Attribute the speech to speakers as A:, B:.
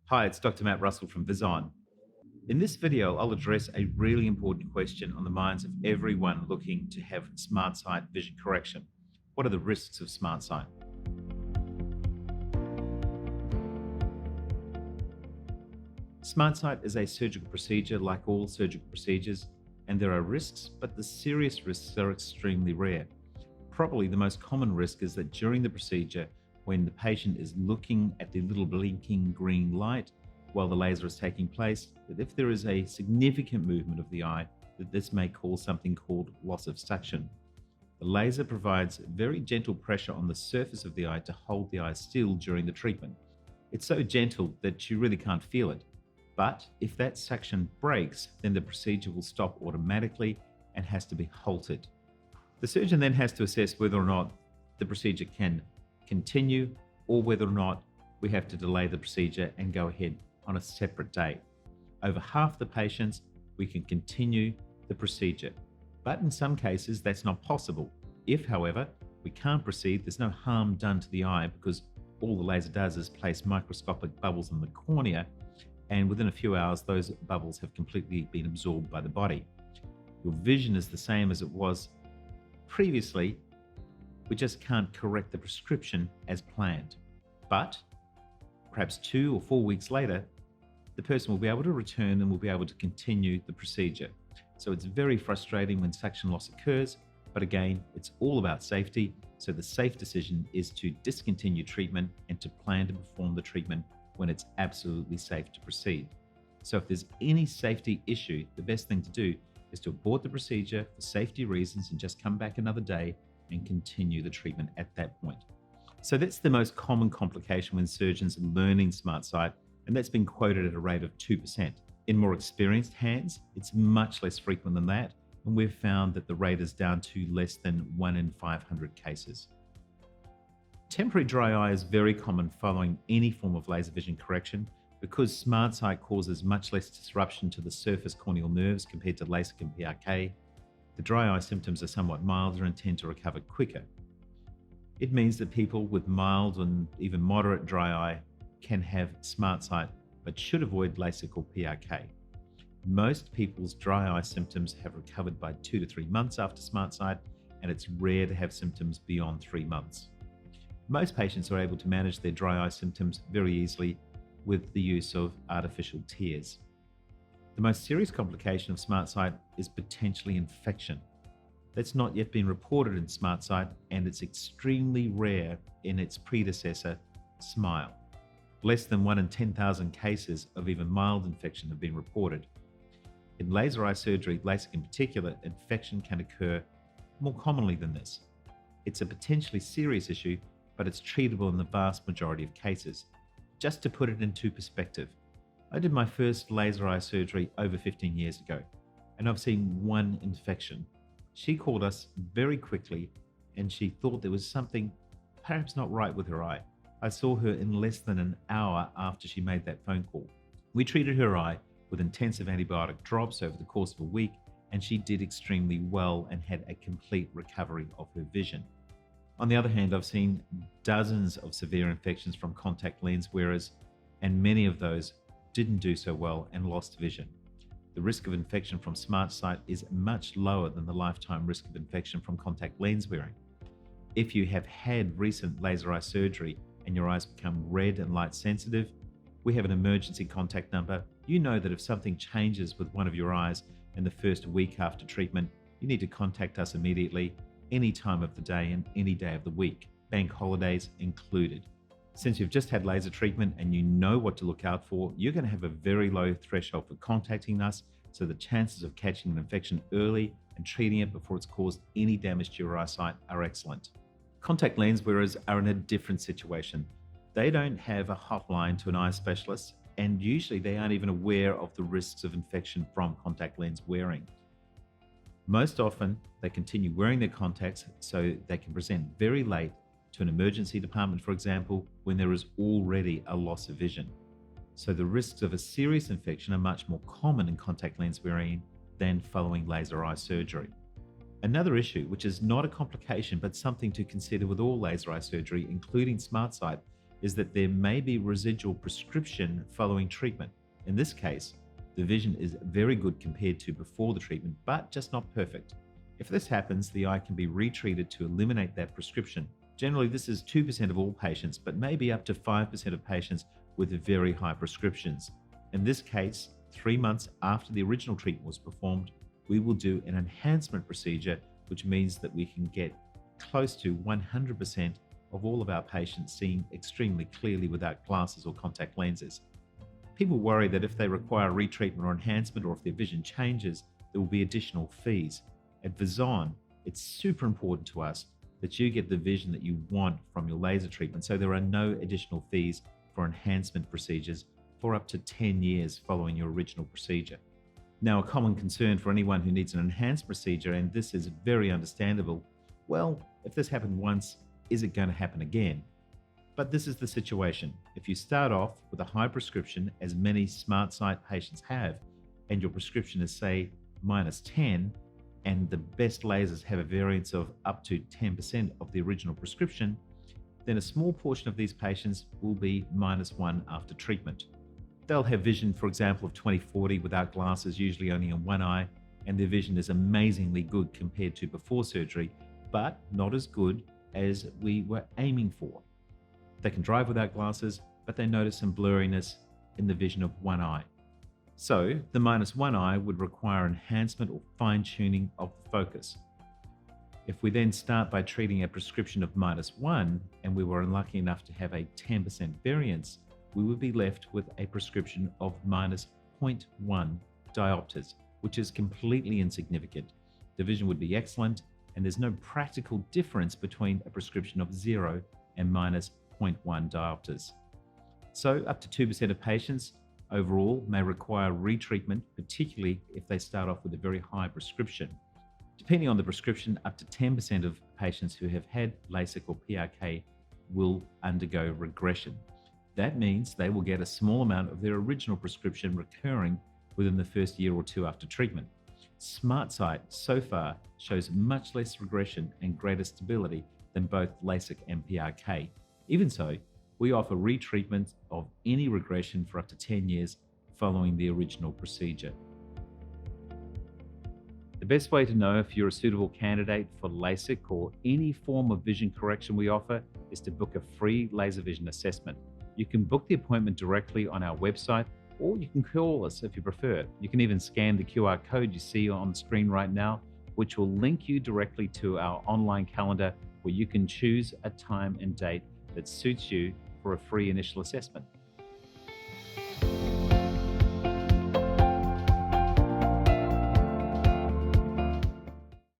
A: Hi, it's Dr. Matt Russell from VisOn. In this video, I'll address a really important question on the minds of everyone looking to have SmartSight vision correction. What are the risks of SmartSight? SmartSight is a surgical procedure like all surgical procedures, and there are risks, but the serious risks are extremely rare. Probably the most common risk is that during the procedure, when the patient is looking at the little blinking green light while the laser is taking place, that if there is a significant movement of the eye, that this may cause something called loss of suction. The laser provides very gentle pressure on the surface of the eye to hold the eye still during the treatment. It's so gentle that you really can't feel it. But if that suction breaks, then the procedure will stop automatically and has to be halted. The surgeon then has to assess whether or not the procedure can continue or whether or not we have to delay the procedure and go ahead on a separate day. Over half the patients, we can continue the procedure, but in some cases that's not possible. If, however, we can't proceed, there's no harm done to the eye because all the laser does is place microscopic bubbles in the cornea, and within a few hours those bubbles have completely been absorbed by the body. Your vision is the same as it was previously. We just can't correct the prescription as planned. But perhaps 2 or 4 weeks later, the person will be able to return and will be able to continue the procedure. So it's very frustrating when suction loss occurs, but again, it's all about safety. So the safe decision is to discontinue treatment and to plan to perform the treatment when it's absolutely safe to proceed. So if there's any safety issue, the best thing to do is to abort the procedure for safety reasons and just come back another day and continue the treatment at that point. So that's the most common complication when surgeons are learning SmartSight, and that's been quoted at a rate of 2%. In more experienced hands, it's much less frequent than that, and we've found that the rate is down to less than 1 in 500 cases. Temporary dry eye is very common following any form of laser vision correction because SmartSight causes much less disruption to the surface corneal nerves compared to LASIK and PRK. The dry eye symptoms are somewhat milder and tend to recover quicker. It means that people with mild and even moderate dry eye can have SmartSight but should avoid LASIK or PRK. Most people's dry eye symptoms have recovered by 2 to 3 months after SmartSight, and it's rare to have symptoms beyond 3 months. Most patients are able to manage their dry eye symptoms very easily with the use of artificial tears. The most serious complication of SmartSight is potentially infection. That's not yet been reported in SmartSight, and it's extremely rare in its predecessor, SMILE. Less than 1 in 10,000 cases of even mild infection have been reported. In laser eye surgery, LASIK in particular, infection can occur more commonly than this. It's a potentially serious issue, but it's treatable in the vast majority of cases. Just to put it into perspective, I did my first laser eye surgery over 15 years ago, and I've seen 1 infection. She called us very quickly, and she thought there was something perhaps not right with her eye. I saw her in less than an hour after she made that phone call. We treated her eye with intensive antibiotic drops over the course of a week, and she did extremely well and had a complete recovery of her vision. On the other hand, I've seen dozens of severe infections from contact lens wearers, and many of those didn't do so well and lost vision. The risk of infection from SmartSight is much lower than the lifetime risk of infection from contact lens wearing. If you have had recent laser eye surgery and your eyes become red and light sensitive, we have an emergency contact number. You know that if something changes with one of your eyes in the first week after treatment, you need to contact us immediately, any time of the day and any day of the week, bank holidays included. Since you've just had laser treatment and you know what to look out for, you're going to have a very low threshold for contacting us, so the chances of catching an infection early and treating it before it's caused any damage to your eyesight are excellent. Contact lens wearers are in a different situation. They don't have a hotline to an eye specialist, and usually they aren't even aware of the risks of infection from contact lens wearing. Most often, they continue wearing their contacts so they can present very late to an emergency department, for example, when there is already a loss of vision. So the risks of a serious infection are much more common in contact lens wearing than following laser eye surgery. Another issue, which is not a complication but something to consider with all laser eye surgery, including SmartSight, is that there may be residual prescription following treatment. In this case, the vision is very good compared to before the treatment, but just not perfect. If this happens, the eye can be retreated to eliminate that prescription. Generally, this is 2% of all patients, but maybe up to 5% of patients with very high prescriptions. In this case, 3 months after the original treatment was performed, we will do an enhancement procedure, which means that we can get close to 100% of all of our patients seeing extremely clearly without glasses or contact lenses. People worry that if they require retreatment or enhancement, or if their vision changes, there will be additional fees. At Vizon, it's super important to us that you get the vision that you want from your laser treatment, so there are no additional fees for enhancement procedures for up to 10 years following your original procedure. Now, a common concern for anyone who needs an enhanced procedure, and this is very understandable, well, if this happened once, is it going to happen again? But this is the situation. If you start off with a high prescription, as many SmartSight patients have, and your prescription is, say, -10, and the best lasers have a variance of up to 10% of the original prescription, then a small portion of these patients will be -1 after treatment. They'll have vision, for example, of 20/40 without glasses, usually only in one eye, and their vision is amazingly good compared to before surgery, but not as good as we were aiming for. They can drive without glasses, but they notice some blurriness in the vision of one eye. So the -1 eye would require enhancement or fine-tuning of the focus. If we then start by treating a prescription of -1 and we were unlucky enough to have a 10% variance, we would be left with a prescription of -0.1 diopters, which is completely insignificant. The vision would be excellent, and there's no practical difference between a prescription of 0 and -0.1 diopters. So up to 2% of patients overall may require retreatment, particularly if they start off with a very high prescription. Depending on the prescription, up to 10% of patients who have had LASIK or PRK will undergo regression. That means they will get a small amount of their original prescription recurring within the first year or two after treatment. SmartSight so far shows much less regression and greater stability than both LASIK and PRK. Even so, we offer retreatment of any regression for up to 10 years following the original procedure. The best way to know if you're a suitable candidate for LASIK or any form of vision correction we offer is to book a free laser vision assessment. You can book the appointment directly on our website, or you can call us if you prefer. You can even scan the QR code you see on the screen right now, which will link you directly to our online calendar where you can choose a time and date that suits you for a free initial assessment.